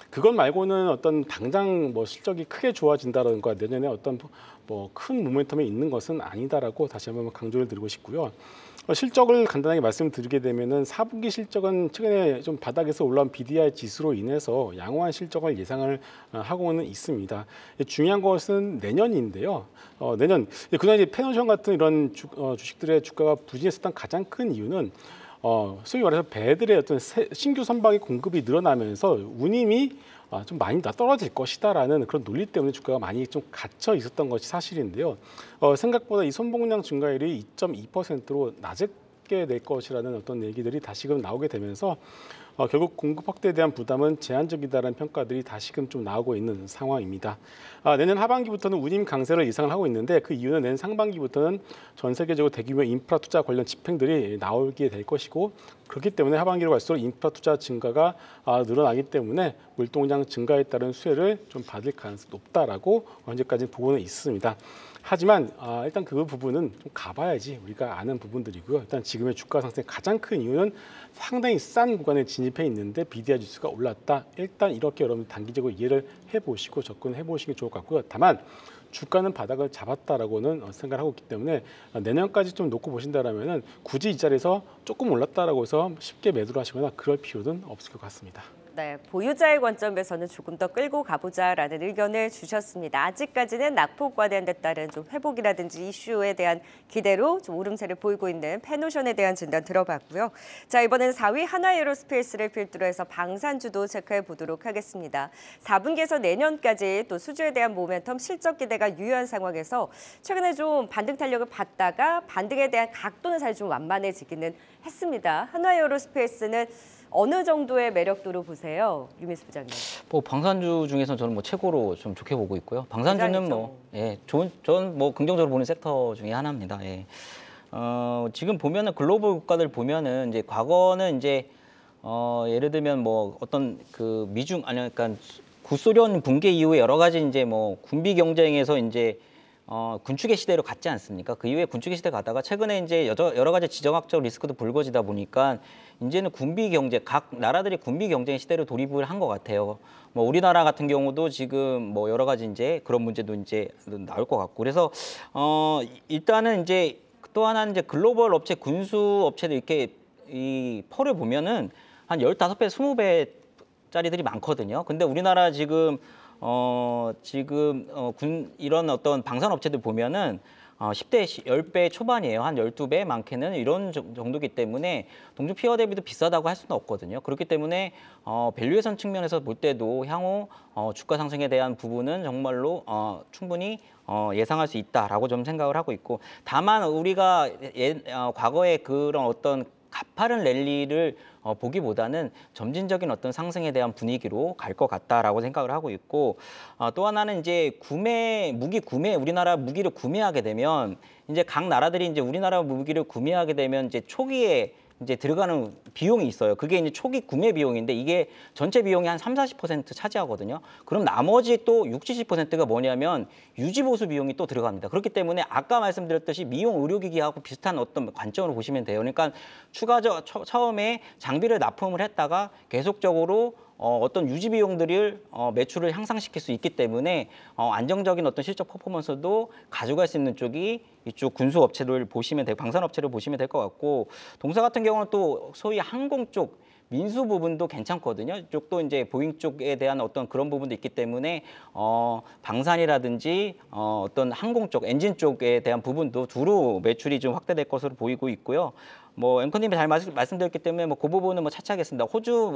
그것 말고는 어떤 당장 뭐 실적이 크게 좋아진다든가 내년에 어떤 뭐 큰 모멘텀이 있는 것은 아니다라고 다시 한번 강조를 드리고 싶고요. 실적을 간단하게 말씀드리게 되면은 4분기 실적은 최근에 좀 바닥에서 올라온 BDI 지수로 인해서 양호한 실적을 예상을 하고는 있습니다. 중요한 것은 내년인데요. 내년 그동안 이제 페노션 같은 이런 주식들의 주가가 부진했었던 가장 큰 이유는 소위 말해서 배들의 어떤 신규 선박의 공급이 늘어나면서 운임이 좀 많이 떨어질 것이다라는 그런 논리 때문에 주가가 많이 좀 갇혀 있었던 것이 사실인데요. 생각보다 이 선봉량 증가율이 2.2%로 낮게 될 것이라는 어떤 얘기들이 다시금 나오게 되면서 결국 공급 확대에 대한 부담은 제한적이다라는 평가들이 다시금 좀 나오고 있는 상황입니다. 내년 하반기부터는 운임 강세를 예상을 하고 있는데 그 이유는 내년 상반기부터는 전 세계적으로 대규모 인프라 투자 관련 집행들이 나오게 될 것이고 그렇기 때문에 하반기로 갈수록 인프라 투자 증가가 늘어나기 때문에 물동량 증가에 따른 수혜를 좀 받을 가능성이 높다라고 현재까지 보고는 있습니다. 하지만 일단 그 부분은 좀 가봐야지 우리가 아는 부분들이고요. 일단 지금의 주가 상승의 가장 큰 이유는 상당히 싼 구간에 진입해 있는데 BDI 지수가 올랐다. 일단 이렇게 여러분 단기적으로 이해를 해보시고 접근해 보시는 게 좋을 것 같고요. 다만 주가는 바닥을 잡았다라고는 생각을 하고 있기 때문에 내년까지 좀 놓고 보신다라면은 굳이 이 자리에서 조금 올랐다라고 해서 쉽게 매도를 하시거나 그럴 필요는 없을 것 같습니다. 네, 보유자의 관점에서는 조금 더 끌고 가보자라는 의견을 주셨습니다. 아직까지는 낙폭 과대한 데 따른 좀 회복이라든지 이슈에 대한 기대로 좀 오름세를 보이고 있는 페노션에 대한 진단 들어봤고요. 자, 이번엔 4위 하나에어로스페이스를 필두로 해서 방산주도 체크해 보도록 하겠습니다. 4분기에서 내년까지 또 수주에 대한 모멘텀 실적 기대가 유효한 상황에서 최근에 좀 반등 탄력을 받다가 반등에 대한 각도는 사실 좀 완만해지기는 했습니다. 하나에어로스페이스는 어느 정도의 매력도로 보세요, 유민수 부장님? 뭐 방산주 중에서 저는 뭐 최고로 좀 좋게 보고 있고요. 방산주는 뭐 저는 뭐 긍정적으로 보는 sek터 중에 하나입니다. 예. 지금 보면은 글로벌 국가들 보면은 이제 과거는 이제 예를 들면 뭐 어떤 그 그러니까 구소련 붕괴 이후에 여러 가지 이제 뭐 군비 경쟁에서 이제 군축의 시대로 갔지 않습니까? 그 이후에 군축의 시대 가다가 최근에 이제 여러 가지 지정학적 리스크도 불거지다 보니까 이제는 군비 경제, 각 나라들이 군비 경쟁 시대로 돌입을 한 것 같아요. 뭐 우리나라 같은 경우도 지금 뭐 여러 가지 이제 그런 문제도 이제 나올 것 같고 그래서 일단은 이제 또 하나는 이제 글로벌 업체, 군수 업체들 이렇게 이 펄을 보면은 한 15배, 20배짜리들이 많거든요. 근데 우리나라 지금 이런 어떤 방산 업체들 보면은 10대 10배 초반이에요. 한 12배 많게는 이런 정도이기 때문에 동주 피어 대비도 비싸다고 할 수는 없거든요. 그렇기 때문에 밸류에이션 측면에서 볼 때도 향후 주가 상승에 대한 부분은 정말로 충분히 예상할 수 있다라고 좀 생각을 하고 있고 다만 우리가 과거에 그런 어떤 가파른 랠리를 보기보다는 점진적인 어떤 상승에 대한 분위기로 갈 것 같다라고 생각을 하고 있고 또 하나는 이제 우리나라 무기를 구매하게 되면 이제 각 나라들이 이제 우리나라 무기를 구매하게 되면 이제 초기에 이제 들어가는 비용이 있어요. 그게 이제 초기 구매 비용인데 이게 전체 비용이 한 30~40% 차지하거든요. 그럼 나머지 또 60~70%가 뭐냐면 유지 보수 비용이 또 들어갑니다. 그렇기 때문에 아까 말씀드렸듯이 미용 의료기기하고 비슷한 어떤 관점으로 보시면 돼요. 그러니까 처음에 장비를 납품을 했다가 계속적으로 어떤 유지 비용들을 매출을 향상시킬 수 있기 때문에 안정적인 어떤 실적 퍼포먼스도 가져갈 수 있는 쪽이 이쪽 군수 업체를 보시면 되고 방산 업체를 보시면 될 것 같고 동사 같은 경우는 또 소위 항공 쪽 민수 부분도 괜찮거든요. 이쪽도 이제 보잉 쪽에 대한 어떤 그런 부분도 있기 때문에 방산이라든지 어떤 항공 쪽, 엔진 쪽에 대한 부분도 두루 매출이 좀 확대될 것으로 보이고 있고요. 뭐 앵커님이 잘 말씀드렸기 때문에 뭐 그 부분은 뭐 차치하겠습니다. 호주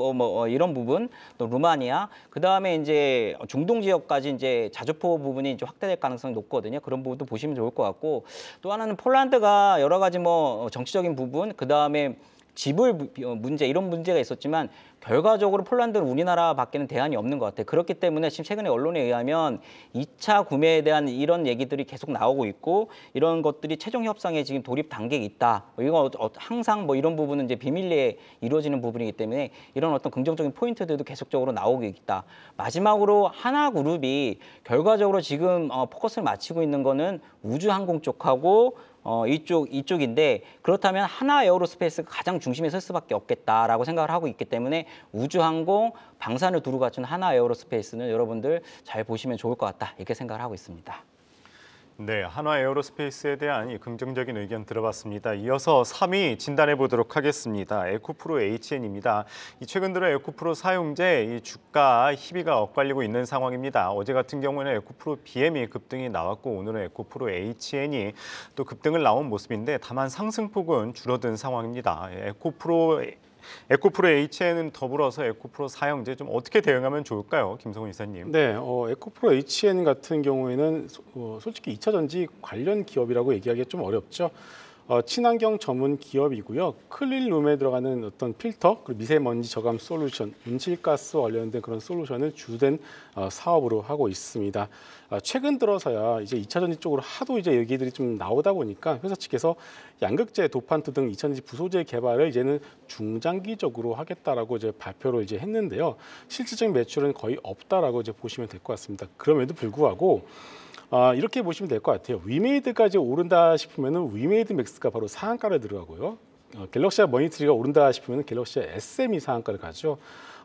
이런 부분, 또 루마니아, 그 다음에 이제 중동 지역까지 이제 자주포 부분이 이제 확대될 가능성이 높거든요. 그런 부분도 보시면 좋을 것 같고, 또 하나는 폴란드가 여러 가지 뭐 정치적인 부분, 그 다음에 지불 문제 이런 문제가 있었지만 결과적으로 폴란드는 우리나라밖에는 대안이 없는 것 같아요. 그렇기 때문에 지금 최근에 언론에 의하면 2차 구매에 대한 이런 얘기들이 계속 나오고 있고, 이런 것들이 최종 협상에 지금 돌입 단계에 있다. 이거 항상 뭐 이런 부분은 이제 비밀리에 이루어지는 부분이기 때문에 이런 어떤 긍정적인 포인트들도 계속적으로 나오고 있다. 마지막으로 하나그룹이 결과적으로 지금 포커스를 맞추고 있는 거는 우주항공 쪽하고 이쪽인데, 그렇다면 하나 에어로스페이스가 가장 중심에 설 수밖에 없겠다라고 생각을 하고 있기 때문에 우주항공, 방산을 두루 갖춘 하나 에어로스페이스는 여러분들 잘 보시면 좋을 것 같다, 이렇게 생각을 하고 있습니다. 네, 한화 에어로스페이스에 대한 이 긍정적인 의견 들어봤습니다. 이어서 3위 진단해 보도록 하겠습니다. 에코프로 HN입니다. 최근 들어 에코프로 사용제 주가 희비가 엇갈리고 있는 상황입니다. 어제 같은 경우는 에코프로 BM이 급등이 나왔고, 오늘은 에코프로 HN이 또 급등을 나온 모습인데, 다만 상승폭은 줄어든 상황입니다. 에코프로 HN은 더불어서 에코프로 사용제 좀 어떻게 대응하면 좋을까요, 김성훈 이사님? 네, 에코프로 HN 같은 경우에는 솔직히 2차 전지 관련 기업이라고 얘기하기가 좀 어렵죠. 친환경 전문 기업이고요. 클린룸에 들어가는 어떤 필터, 그리고 미세먼지 저감 솔루션, 온실가스와 관련된 그런 솔루션을 주된 사업으로 하고 있습니다. 최근 들어서야 이제 2차 전지 쪽으로 하도 이제 얘기들이 좀 나오다 보니까 회사 측에서 양극재, 도판토 등 2차 전지 부소재 개발을 이제는 중장기적으로 하겠다라고 이제 발표를 이제 했는데요. 실질적인 매출은 거의 없다라고 이제 보시면 될 것 같습니다. 그럼에도 불구하고 이렇게 보시면 될 것 같아요. 위메이드가 이제 오른다 싶으면은 위메이드 맥스가 바로 상한가를 들어가고요. 갤럭시아 머니터리가 오른다 싶으면 갤럭시아 SM이 상한가를 가죠.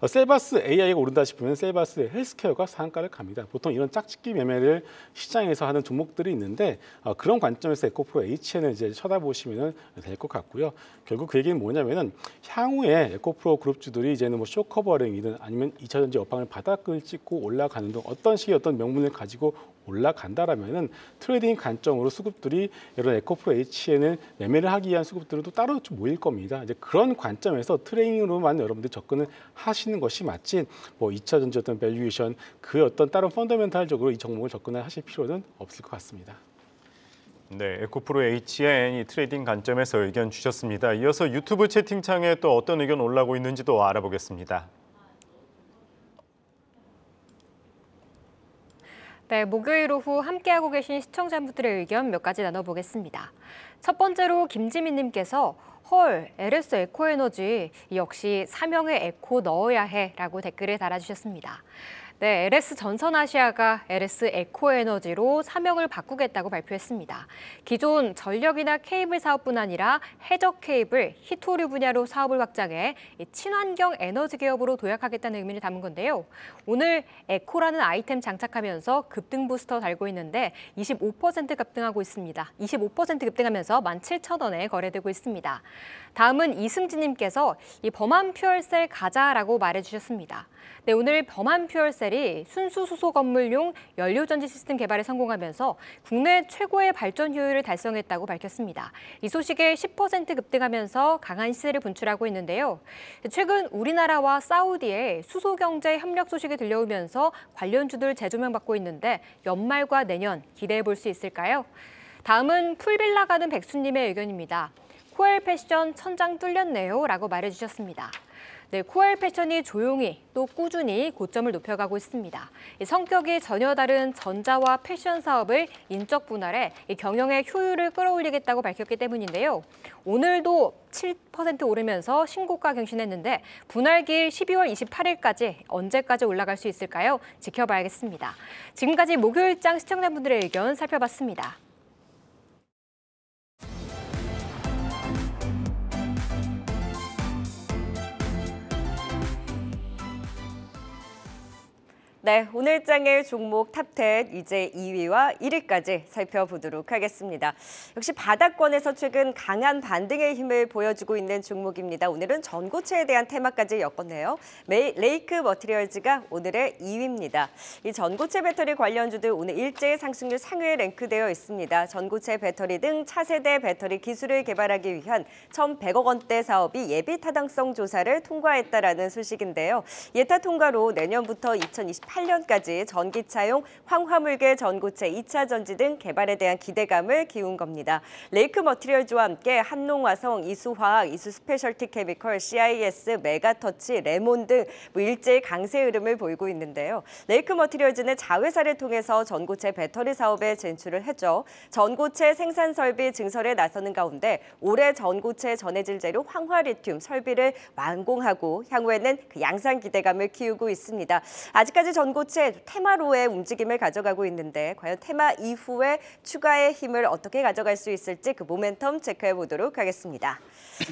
셀바스 AI가 오른다 싶으면 셀바스 헬스케어가 상한가를 갑니다. 보통 이런 짝짓기 매매를 시장에서 하는 종목들이 있는데, 그런 관점에서 에코프로 HN을 이제 쳐다보시면 될 것 같고요. 결국 그 얘기는 뭐냐면은 향후에 에코프로 그룹주들이 이제는 뭐 쇼커버링이든 아니면 2차 전지 업황을 바닥을 찍고 올라가는 등 어떤 식의 어떤 명분을 가지고 올라간다라면은 트레이딩 관점으로 수급들이 이런 에코프로 HN을 매매를 하기 위한 수급들도 따로 좀 모일 겁니다. 이제 그런 관점에서 트레이딩으로만 여러분들 접근을 하시는 것이 맞지, 뭐 2차 전지 어떤 밸류에이션, 그 어떤 다른 펀더멘탈적으로 이 종목을 접근을 하실 필요는 없을 것 같습니다. 네, 에코프로 HN 트레이딩 관점에서 의견 주셨습니다. 이어서 유튜브 채팅창에 또 어떤 의견 올라오고 있는지도 알아보겠습니다. 네, 목요일 오후 함께하고 계신 시청자분들의 의견 몇 가지 나눠보겠습니다. 첫 번째로 김지민님께서 헐, LS 에코에너지 역시 사명에 에코 넣어야 해라고 댓글을 달아주셨습니다. 네, LS 전선아시아가 LS 에코에너지로 사명을 바꾸겠다고 발표했습니다. 기존 전력이나 케이블 사업뿐 아니라 해적 케이블, 히토류 분야로 사업을 확장해 친환경 에너지 기업으로 도약하겠다는 의미를 담은 건데요. 오늘 에코라는 아이템 장착하면서 급등 부스터 달고 있는데 25% 급등하고 있습니다. 25% 급등하면서 17,000원에 거래되고 있습니다. 다음은 이승진님께서 이 범한 퓨얼셀 가자라고 말해주셨습니다. 네, 오늘 범한 퓨얼셀이 순수 수소 건물용 연료전지 시스템 개발에 성공하면서 국내 최고의 발전 효율을 달성했다고 밝혔습니다. 이 소식에 10% 급등하면서 강한 시세를 분출하고 있는데요. 최근 우리나라와 사우디의 수소 경제 협력 소식이 들려오면서 관련주들 재조명받고 있는데 연말과 내년 기대해 볼 수 있을까요? 다음은 풀빌라 가는 백수님의 의견입니다. 코엘 패션 천장 뚫렸네요 라고 말해주셨습니다. 네, 코엘 패션이 조용히 또 꾸준히 고점을 높여가고 있습니다. 성격이 전혀 다른 전자와 패션 사업을 인적 분할해 경영의 효율을 끌어올리겠다고 밝혔기 때문인데요. 오늘도 7% 오르면서 신고가 경신했는데 분할기일 12월 28일까지 언제까지 올라갈 수 있을까요? 지켜봐야겠습니다. 지금까지 목요일장 시청자분들의 의견 살펴봤습니다. 네. 네, 오늘 장의 종목 탑10 이제 2위와 1위까지 살펴보도록 하겠습니다. 역시 바닥권에서 최근 강한 반등의 힘을 보여주고 있는 종목입니다. 오늘은 전고체에 대한 테마까지 엮었네요. 레이크 머티리얼즈가 오늘의 2위입니다. 이 전고체 배터리 관련주들 오늘 일제히 상승률 상위에 랭크되어 있습니다. 전고체 배터리 등 차세대 배터리 기술을 개발하기 위한 1,100억 원대 사업이 예비 타당성 조사를 통과했다라는 소식인데요. 예타 통과로 내년부터 2028년까지 전기차용 황화물계 전고체 2차 전지 등 개발에 대한 기대감을 키운 겁니다. 레이크 머티리얼즈와 함께 한농화성, 이수화학, 이수스페셜티 케미컬, CIS, 메가터치, 레몬 등 일제히 강세 흐름을 보이고 있는데요. 레이크 머티리얼즈는 자회사를 통해서 전고체 배터리 사업에 진출을 했죠. 전고체 생산 설비 증설에 나서는 가운데 올해 전고체 전해질 재료 황화리튬 설비를 완공하고 향후에는 그 양산 기대감을 키우고 있습니다. 아직까지 전고체 테마로의 움직임을 가져가고 있는데 과연 테마 이후에 추가의 힘을 어떻게 가져갈 수 있을지 그 모멘텀 체크해 보도록 하겠습니다.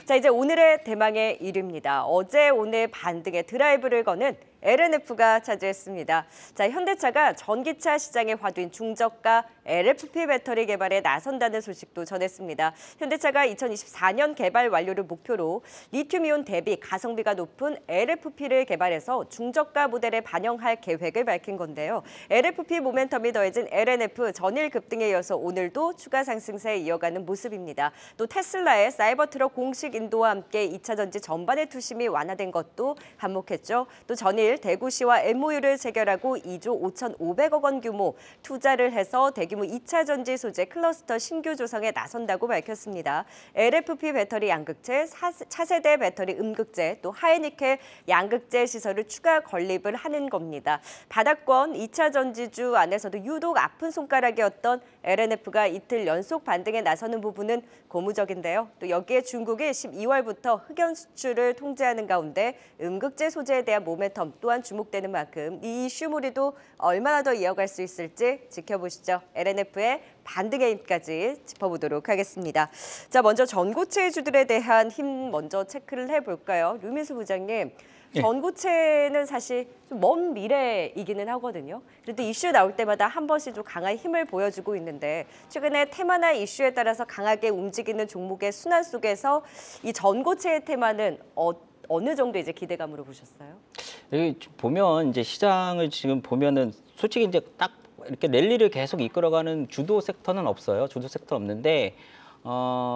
자, 이제 오늘의 대망의 1위입니다. 어제 오늘 반등의 드라이브를 거는 LNF가 차지했습니다. 자, 현대차가 전기차 시장의 화두인 중저가 LFP 배터리 개발에 나선다는 소식도 전했습니다. 현대차가 2024년 개발 완료를 목표로 리튬이온 대비 가성비가 높은 LFP를 개발해서 중저가 모델에 반영할 계획을 밝힌 건데요. LFP 모멘텀이 더해진 LNF 전일 급등에 이어서 오늘도 추가 상승세에 이어가는 모습입니다. 또 테슬라의 사이버트럭 공식 인도와 함께 2차 전지 전반의 투심이 완화된 것도 한몫했죠. 또 전일 대구시와 MOU를 체결하고 2조 5,500억 원 규모 투자를 해서 대규모 2차 전지 소재 클러스터 신규 조성에 나선다고 밝혔습니다. LFP 배터리 양극재, 차세대 배터리 음극재, 또 하이니켈 양극재 시설을 추가 건립을 하는 겁니다. 바닥권 2차 전지주 안에서도 유독 아픈 손가락이었던 LNF가 이틀 연속 반등에 나서는 부분은 고무적인데요. 또 여기에 중국이 12월부터 흑연 수출을 통제하는 가운데 음극재 소재에 대한 모멘텀 또한 주목되는 만큼 이 이슈몰이도 얼마나 더 이어갈 수 있을지 지켜보시죠. LNF의 반등의 힘까지 짚어보도록 하겠습니다. 자, 먼저 전고체주들에 대한 힘 먼저 체크를 해볼까요? 류민수 부장님. 전고체는 사실 좀 먼 미래이기는 하거든요. 그래도 이슈 나올 때마다 한 번씩 좀 강한 힘을 보여주고 있는데 최근에 테마나 이슈에 따라서 강하게 움직이는 종목의 순환 속에서 이 전고체의 테마는 어느 정도 이제 기대감으로 보셨어요? 여기 보면 이제 시장을 지금 보면은 솔직히 이제 딱 이렇게 랠리를 계속 이끌어가는 주도 섹터는 없어요. 주도 섹터 없는데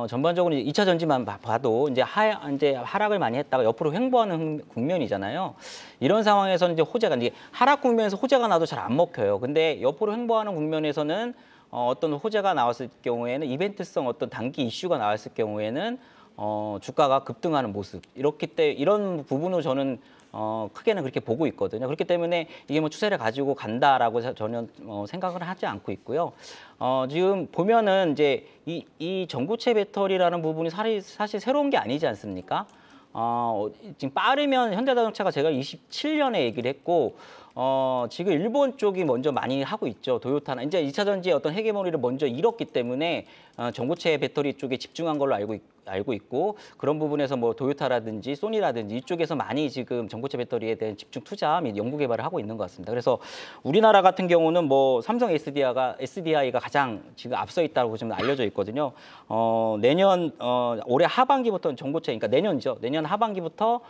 전반적으로 이제 2차 전지만 봐도 이제 하락을 많이 했다가 옆으로 횡보하는 국면이잖아요. 이런 상황에서는 이제 호재가 이제 하락 국면에서 호재가 나도 잘 안 먹혀요. 근데 옆으로 횡보하는 국면에서는 어떤 호재가 나왔을 경우에는 이벤트성 어떤 단기 이슈가 나왔을 경우에는 주가가 급등하는 모습 이런 부분으로 저는 크게는 그렇게 보고 있거든요. 그렇기 때문에 이게 뭐 추세를 가지고 간다라고 저는 생각을 하지 않고 있고요. 지금 보면은 이제 이 전고체 배터리라는 부분이 사실 새로운 게 아니지 않습니까? 지금 빠르면 현대자동차가 제가 27년에 얘기를 했고 지금 일본 쪽이 먼저 많이 하고 있죠. 도요타나 이제 2차 전지의 어떤 헤게모니를 먼저 잃었기 때문에 전고체 배터리 쪽에 집중한 걸로 알고 있고 그런 부분에서 뭐 도요타라든지 소니라든지 이쪽에서 많이 지금 전고체 배터리에 대한 집중 투자 및 연구 개발을 하고 있는 것 같습니다. 그래서 우리나라 같은 경우는 뭐 삼성 SDI가 가장 지금 앞서 있다고 좀 알려져 있거든요. 올해 하반기부터 전고체, 그러니까 내년이죠. 내년 하반기부터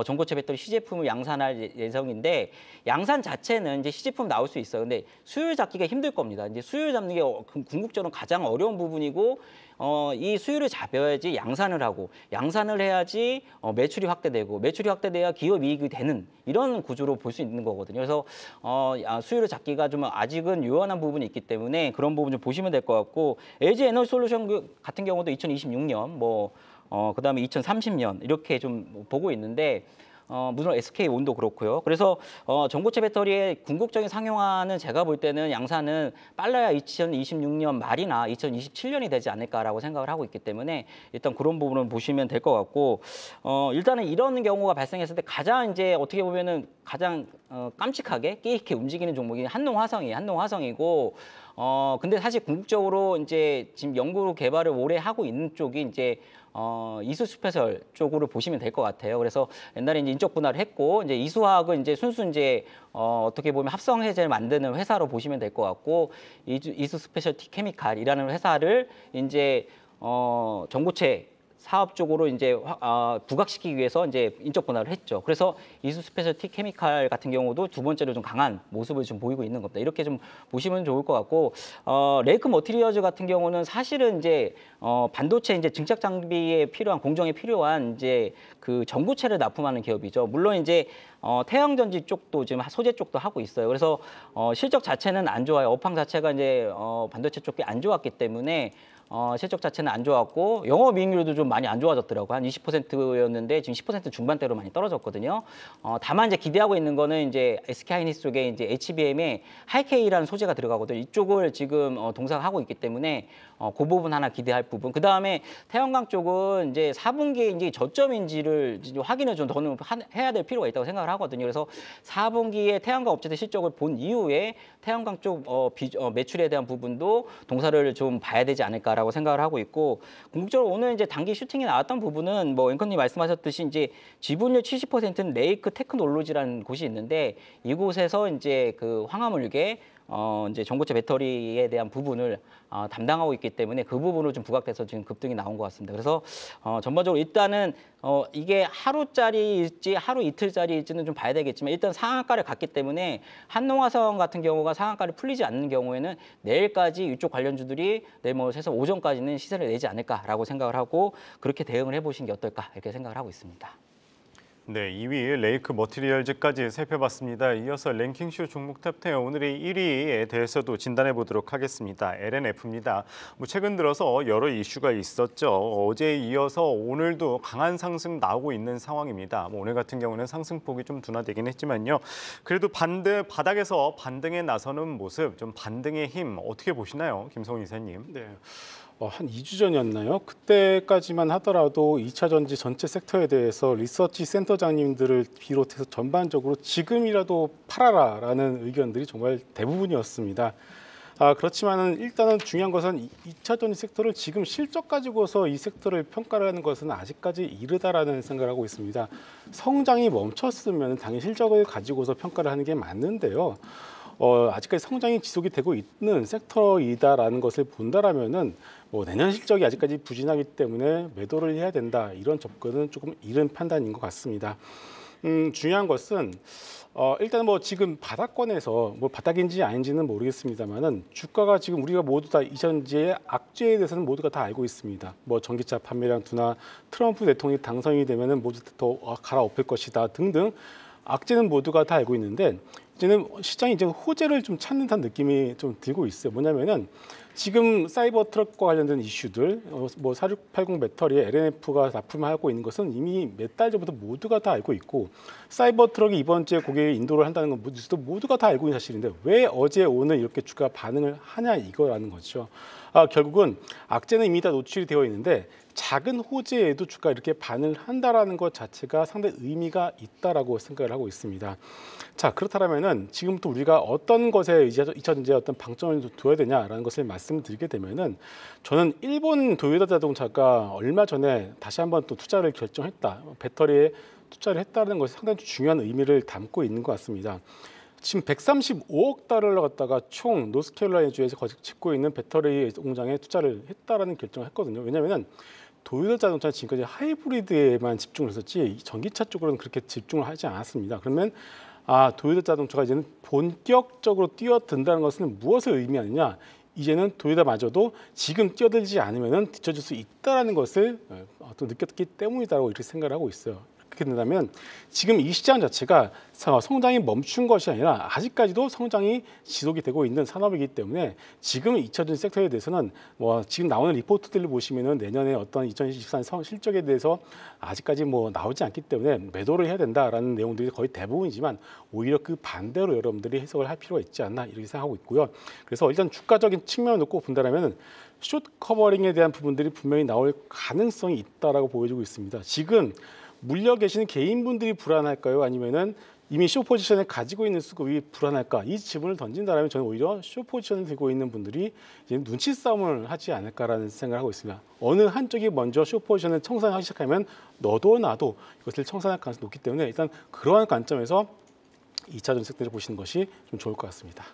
전고체 배터리 시제품을 양산할 예정인데 양산 자체는 이제 시제품 나올 수 있어요. 근데 수요를 잡기가 힘들 겁니다. 이제 수요를 잡는 게 궁극적으로 가장 어려운 부분이고 이 수요를 잡아야지 양산을 하고 양산을 해야지 매출이 확대되고 매출이 확대돼야 기업 이익이 되는 이런 구조로 볼 수 있는 거거든요. 그래서 수요를 잡기가 좀 아직은 요원한 부분이 있기 때문에 그런 부분 좀 보시면 될 것 같고 LG 에너지솔루션 같은 경우도 2026년 그다음에 2030년 이렇게 좀 보고 있는데 물론 SK온도 그렇고요. 그래서 전고체 배터리의 궁극적인 상용화는 제가 볼 때는 양산은 빨라야 2026년 말이나 2027년이 되지 않을까라고 생각을 하고 있기 때문에 일단 그런 부분은 보시면 될 것 같고 일단은 이런 경우가 발생했을 때 가장 이제 어떻게 보면은 가장 깜찍하게 끼 있게 움직이는 종목이 한농화성이고 근데 사실 궁극적으로 이제 지금 연구 개발을 오래 하고 있는 쪽이 이제 이수스페셜 쪽으로 보시면 될 것 같아요. 그래서 옛날에 이제 인적 분할을 했고 이제 이수화학은 이제 순수 이제 어떻게 보면 합성 해제를 만드는 회사로 보시면 될 것 같고 이수스페셜티 케미칼이라는 회사를 이제 전고체 사업 쪽으로 이제 부각시키기 위해서 이제 인적 분할을 했죠. 그래서 이수 스페셜티 케미칼 같은 경우도 두 번째로 좀 강한 모습을 좀 보이고 있는 겁니다. 이렇게 좀 보시면 좋을 것 같고 레이크 머티리얼즈 같은 경우는 사실은 이제 반도체 이제 증착 장비에 필요한 공정에 필요한 이제 그 전고체를 납품하는 기업이죠. 물론 이제 태양전지 쪽도 지금 소재 쪽도 하고 있어요. 그래서 실적 자체는 안 좋아요. 업황 자체가 이제 반도체 쪽이 안 좋았기 때문에 실적 자체는 안 좋았고 영업이익률도 좀 많이 안 좋아졌더라고요. 한 20%였는데 지금 10% 중반대로 많이 떨어졌거든요. 다만 이제 기대하고 있는 거는 이제 SK하이닉스 쪽에 이제 HBM에 하이케이라는 소재가 들어가거든요. 이쪽을 지금 동사하고 있기 때문에 그 부분 하나 기대할 부분. 그 다음에 태양광 쪽은 이제 4분기에 이제 저점인지를 이제 확인을 좀 더는 해야 될 필요가 있다고 생각을 하거든요. 그래서 4분기에 태양광 업체들 실적을 본 이후에 태양광 쪽 매출에 대한 부분도 동사를 좀 봐야 되지 않을까라고 생각을 하고 있고, 궁극적으로 오늘 이제 단기 슈팅이 나왔던 부분은 뭐 앵커님 말씀하셨듯이 이제 지분율 70%는 레이크 테크놀로지라는 곳이 있는데 이곳에서 이제 그 황화물계 이제 전고체 배터리에 대한 부분을 담당하고 있기 때문에 그 부분으로 좀 부각돼서 지금 급등이 나온 것 같습니다. 그래서 전반적으로 일단은 이게 하루짜리일지 하루 이틀짜리일지는 좀 봐야 되겠지만 일단 상한가를 갔기 때문에 한농화성 같은 경우가 상한가를 풀리지 않는 경우에는 내일까지 이쪽 관련주들이 내일 뭐 해서 오전까지는 시세를 내지 않을까라고 생각을 하고 그렇게 대응을 해보시는 게 어떨까 이렇게 생각을 하고 있습니다. 네, 2위 레이크 머티리얼즈까지 살펴봤습니다. 이어서 랭킹쇼 종목 탑10 오늘의 1위에 대해서도 진단해 보도록 하겠습니다. LNF입니다. 최근 들어서 여러 이슈가 있었죠. 어제에 이어서 오늘도 강한 상승 나오고 있는 상황입니다. 오늘 같은 경우는 상승폭이 좀 둔화되긴 했지만요. 그래도 바닥에서 반등에 나서는 모습, 좀 반등의 힘 어떻게 보시나요, 김성훈 이사님? 네. 한 2주 전이었나요? 그때까지만 하더라도 2차 전지 전체 섹터에 대해서 리서치 센터장님들을 비롯해서 전반적으로 지금이라도 팔아라라는 의견들이 정말 대부분이었습니다. 그렇지만은 일단은 중요한 것은 2차 전지 섹터를 지금 실적 가지고서 이 섹터를 평가를 하는 것은 아직까지 이르다라는 생각을 하고 있습니다. 성장이 멈췄으면 당연히 실적을 가지고서 평가를 하는 게 맞는데요. 아직까지 성장이 지속이 되고 있는 섹터이다라는 것을 본다라면은 내년 실적이 아직까지 부진하기 때문에 매도를 해야 된다, 이런 접근은 조금 이른 판단인 것 같습니다. 중요한 것은 일단 지금 바닥권에서 바닥인지 아닌지는 모르겠습니다만은 주가가 지금 우리가 모두 다 이전지의 악재에 대해서는 모두가 다 알고 있습니다. 전기차 판매량 둔화, 트럼프 대통령이 당선이 되면은 모두 더 갈아엎을 것이다 등등 악재는 모두가 다 알고 있는데, 이제는 시장이 이제 호재를 좀 찾는 듯한 느낌이 좀 들고 있어요. 뭐냐면은 지금 사이버 트럭과 관련된 이슈들, 4680 배터리에 LNF가 납품하고 있는 것은 이미 몇 달 전부터 모두가 다 알고 있고, 사이버 트럭이 이번 주에 고객에 인도를 한다는 건 모두가 다 알고 있는 사실인데 왜 어제 오늘 이렇게 주가 반응을 하냐 이거라는 거죠. 결국은 악재는 이미 다 노출이 되어 있는데 작은 호재에도 주가 이렇게 반응을 한다라는 것 자체가 상당히 의미가 있다라고 생각을 하고 있습니다. 자, 그렇다면은 지금부터 우리가 어떤 것에 이제 어떤 방점을 둬야 되냐라는 것을 말씀드리게 되면은, 저는 일본 도요타 자동차가 얼마 전에 다시 한번 또 투자를 결정했다, 배터리에 투자를 했다는 것이 상당히 중요한 의미를 담고 있는 것 같습니다. 지금 135억 달러를 갖다가 총 노스캐롤라이나 주에서 짓고 있는 배터리 공장에 투자를 했다라는 결정을 했거든요. 왜냐하면 도요타 자동차는 지금까지 하이브리드에만 집중을 했었지 전기차 쪽으로는 그렇게 집중을 하지 않았습니다. 그러면 도요타 자동차가 이제는 본격적으로 뛰어든다는 것은 무엇을 의미하느냐? 이제는 도요타마저도 지금 뛰어들지 않으면 뒤처질 수 있다는 것을 또 느꼈기 때문이다라고 이렇게 생각을 하고 있어요. 그렇게 된다면 지금 이 시장 자체가 성장이 멈춘 것이 아니라 아직까지도 성장이 지속이 되고 있는 산업이기 때문에 지금 2차 전지 섹터에 대해서는 지금 나오는 리포트들을 보시면은 내년에 어떤 2023 실적에 대해서 아직까지 나오지 않기 때문에 매도를 해야 된다라는 내용들이 거의 대부분이지만 오히려 그 반대로 여러분들이 해석을 할 필요가 있지 않나 이렇게 생각하고 있고요. 그래서 일단 주가적인 측면을 놓고 본다라면은 숏 커버링에 대한 부분들이 분명히 나올 가능성이 있다라고 보여지고 있습니다. 지금 물려 계시는 개인분들이 불안할까요? 아니면은 이미 숏 포지션을 가지고 있는 수급이 불안할까? 이 질문을 던진다면 저는 오히려 숏 포지션을 들고 있는 분들이 이제 눈치 싸움을 하지 않을까라는 생각을 하고 있습니다. 어느 한쪽이 먼저 숏 포지션을 청산하기 시작하면 너도 나도 이것을 청산할 가능성이 높기 때문에 일단 그러한 관점에서 2차 전sec들을 보시는 것이 좀 좋을 것 같습니다.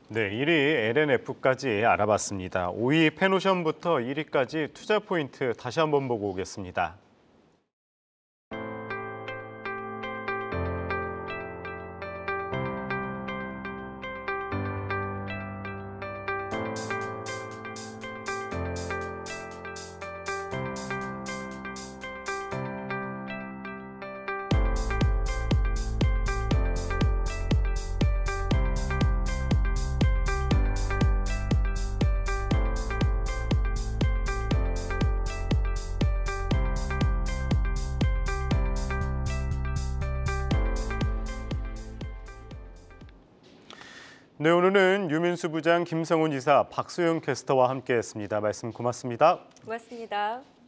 네, 1위 LNF까지 알아봤습니다. 5위 페노션부터 1위까지 투자 포인트 다시 한번 보고 오겠습니다. 네, 오늘은 유민수 부장, 김성훈 이사, 박소영 캐스터와 함께했습니다. 말씀 고맙습니다. 고맙습니다.